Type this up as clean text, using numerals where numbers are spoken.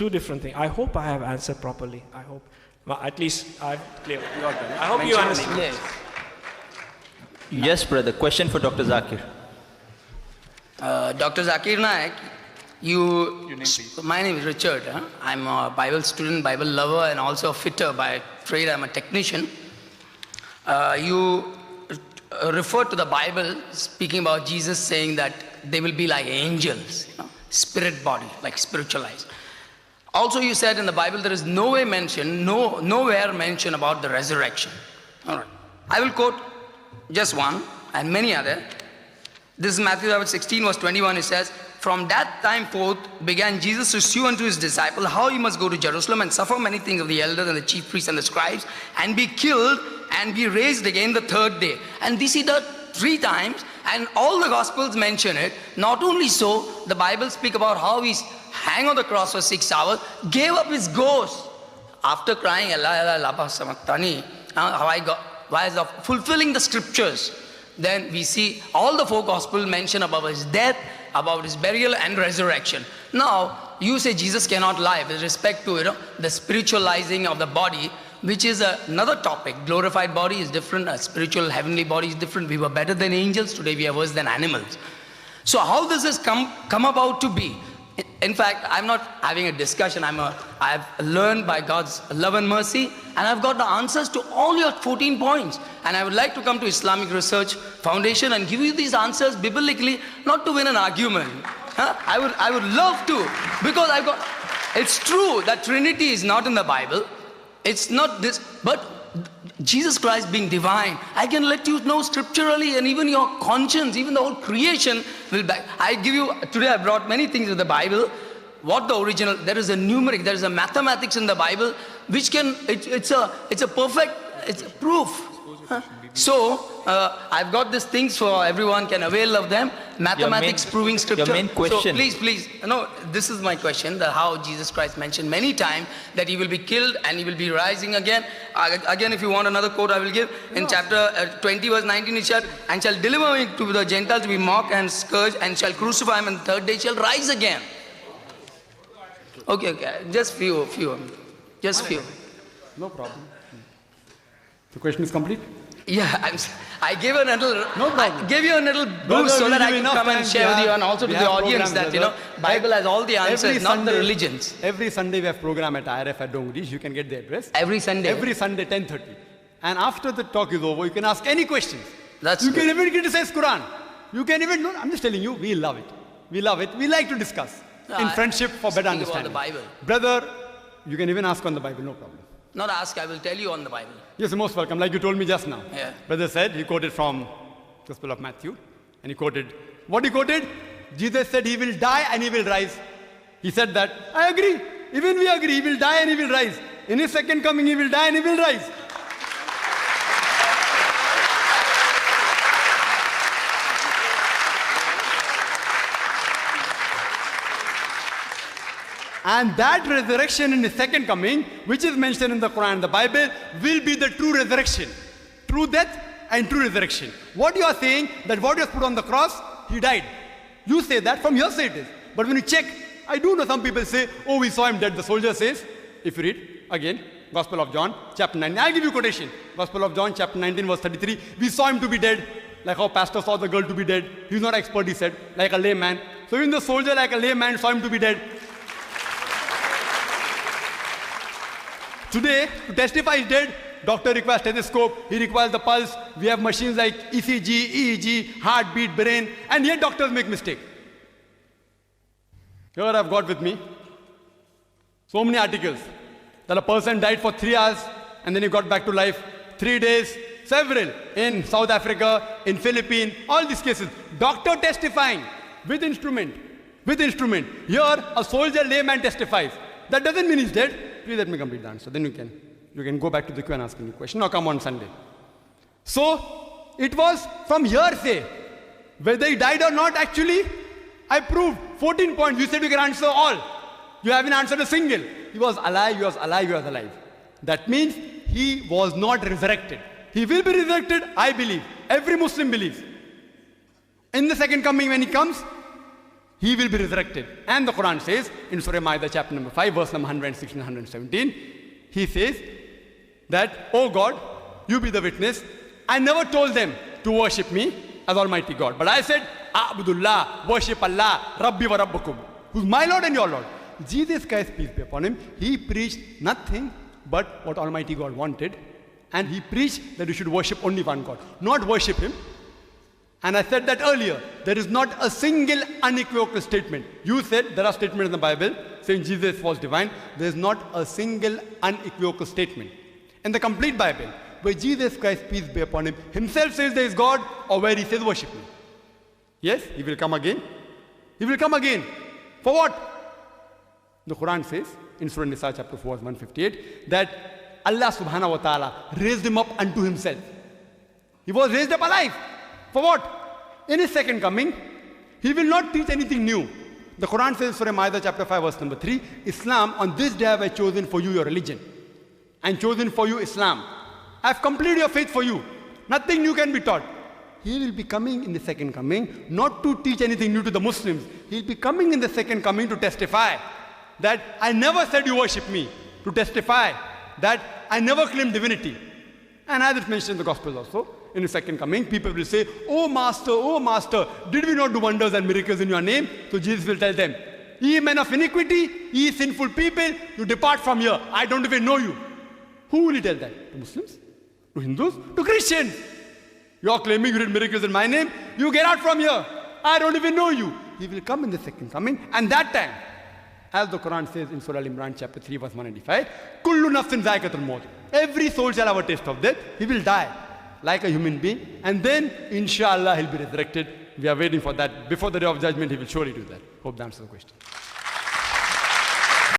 two different things. I hope I have answered properly. I hope. Well, at least I'm clear. I hope you understand. Yes. Yes, brother. Question for Dr. Zakir. Dr. Zakir Naik, my name is Richard. I'm a Bible student, Bible lover, and also a fitter by trade. I'm a technician. You refer to the Bible speaking about Jesus saying that they will be like angels, spirit body, like spiritualized. Also, you said in the Bible there is nowhere mention about the resurrection. All right. I will quote just one and many other. This is Matthew 16 verse 21. It says, "From that time forth began Jesus to shew unto his disciples how he must go to Jerusalem and suffer many things of the elders and the chief priests and the scribes, and be killed and be raised again the third day." And this he did 3 times, and all the Gospels mention it. Not only so, the Bible speak about how he hang on the cross for 6 hours, gave up his ghost after crying, "Allah, Allah, lapa samaktani," why is fulfilling the scriptures. Then we see all the 4 Gospels mention about his death, about his burial and resurrection. Now, you say Jesus cannot lie with respect to the spiritualizing of the body, which is another topic. Glorified body is different, a spiritual heavenly body is different. We were better than angels, today we are worse than animals. So how does this come about to be? In fact, I'm not having a discussion. I've learned by God's love and mercy, and I've got the answers to all your 14 points. And I would like to come to Islamic Research Foundation and give you these answers biblically, not to win an argument. I would love to, because it's true that Trinity is not in the Bible. It's not this, but Jesus Christ being divine, I can let you know scripturally, and even your conscience, even the whole creation will back. Today I brought many things of the Bible. What the original, there is a numeric, there is a mathematics in the Bible, which it's a perfect, it's a proof. So, I've got these things for everyone can avail of them. Mathematics proving scripture. Your main question. So please, no, this is my question, how Jesus Christ mentioned many times that he will be killed and he will be rising again. Again, if you want another quote, I will give. In chapter 20 verse 19, it shall, "And shall deliver him to the Gentiles to be mocked and scourged, and shall crucify him, and the third day shall rise again." Okay, just few. Just few. No problem. The question is complete? Yeah, I gave you a little, problem. I gave you a little boost so that I can come and share with you, and also to the audience that, Bible has all the answers, not the religions. Every Sunday we have program at IRF at Dongri. You can get the address. Every Sunday? Every Sunday, 10:30. And after the talk is over, you can ask any questions. You can even criticize Quran. You can even, I'm just telling you, we love it. We love it. We like to discuss in friendship for better understanding. About the Bible. Brother, you can even ask on the Bible, no problem. Not ask, I will tell you on the Bible. Yes, you're most welcome, like you told me just now. Yeah. Brother said, he quoted from Gospel of Matthew, and he quoted, what he quoted? Jesus said he will die and he will rise. He said that, I agree. Even we agree, he will die and he will rise. In his second coming, he will die and he will rise. And that resurrection in his second coming, which is mentioned in the Quran, the Bible, will be the true resurrection. True death and true resurrection. What you are saying, that what was put on the cross, he died. You say that, from your side it is. But when you check, I do know some people say, oh, we saw him dead. The soldier says, if you read, again, Gospel of John, chapter 19. I'll give you quotation. Gospel of John, chapter 19, verse 33. We saw him to be dead, like how pastor saw the girl to be dead. He's not expert, he said, like a layman. So even the soldier, like a layman, saw him to be dead. Today, to testify he's dead, doctor requires stethoscope, he requires the pulse. We have machines like ECG, EEG, heartbeat, brain, and yet doctors make mistake. Here I've got with me so many articles that a person died for 3 hours and then he got back to life. 3 days, several, in South Africa, in Philippines, all these cases. Doctor testifying with instrument. Here, a soldier layman testifies. That doesn't mean he's dead. Please let me complete the answer. Then you can go back to the queue and ask any question, or come on Sunday. So, it was from hearsay. Whether he died or not, actually, I proved 14 points. You said you can answer all. You haven't answered a single. He was alive, he was alive, he was alive. That means he was not resurrected. He will be resurrected, I believe. Every Muslim believes. In the second coming, when he comes, he will be resurrected. And the Quran says in Surah Ma'idah chapter number 5, verse number 116 and 117, he says that, oh God, you be the witness. I never told them to worship me as Almighty God. But I said, Abdullah, worship Allah, Rabbi wa Rabbukum, who's my Lord and your Lord. Jesus Christ, peace be upon him, he preached nothing but what Almighty God wanted. And he preached that you should worship only one God, not worship him. And I said that earlier, there is not a single unequivocal statement. You said there are statements in the Bible saying Jesus was divine. There is not a single unequivocal statement in the complete Bible where Jesus Christ, peace be upon him, himself says there is God, or where he says worship me. Yes, he will come again. He will come again. For what? The Quran says in Surah Nisa chapter 4, verse 158, that Allah subhanahu wa ta'ala raised him up unto himself. He was raised up alive. For what? In his second coming, he will not teach anything new. The Quran says, Surah Ma'idah chapter 5, verse number 3, Islam, on this day have I chosen for you your religion, and chosen for you Islam. I have completed your faith for you. Nothing new can be taught. He will be coming in the second coming, not to teach anything new to the Muslims. He will be coming in the second coming to testify that I never said you worship me. To testify that I never claimed divinity. And as it's mentioned in the Gospels also, in the second coming, people will say, oh Master, did we not do wonders and miracles in your name? So Jesus will tell them, ye men of iniquity, ye sinful people, you depart from here. I don't even know you. Who will he tell that? To Muslims? To Hindus? To Christians? You are claiming you did miracles in my name? You get out from here. I don't even know you. He will come in the second coming, and that time, as the Quran says in Surah Al-Imran chapter 3, verse 195, Kullu nafsin zaikatul maut. Every soul shall have a taste of death. He will die like a human being, and then, inshallah, he'll be resurrected. We are waiting for that. Before the day of judgment, he will surely do that. Hope that answers the question.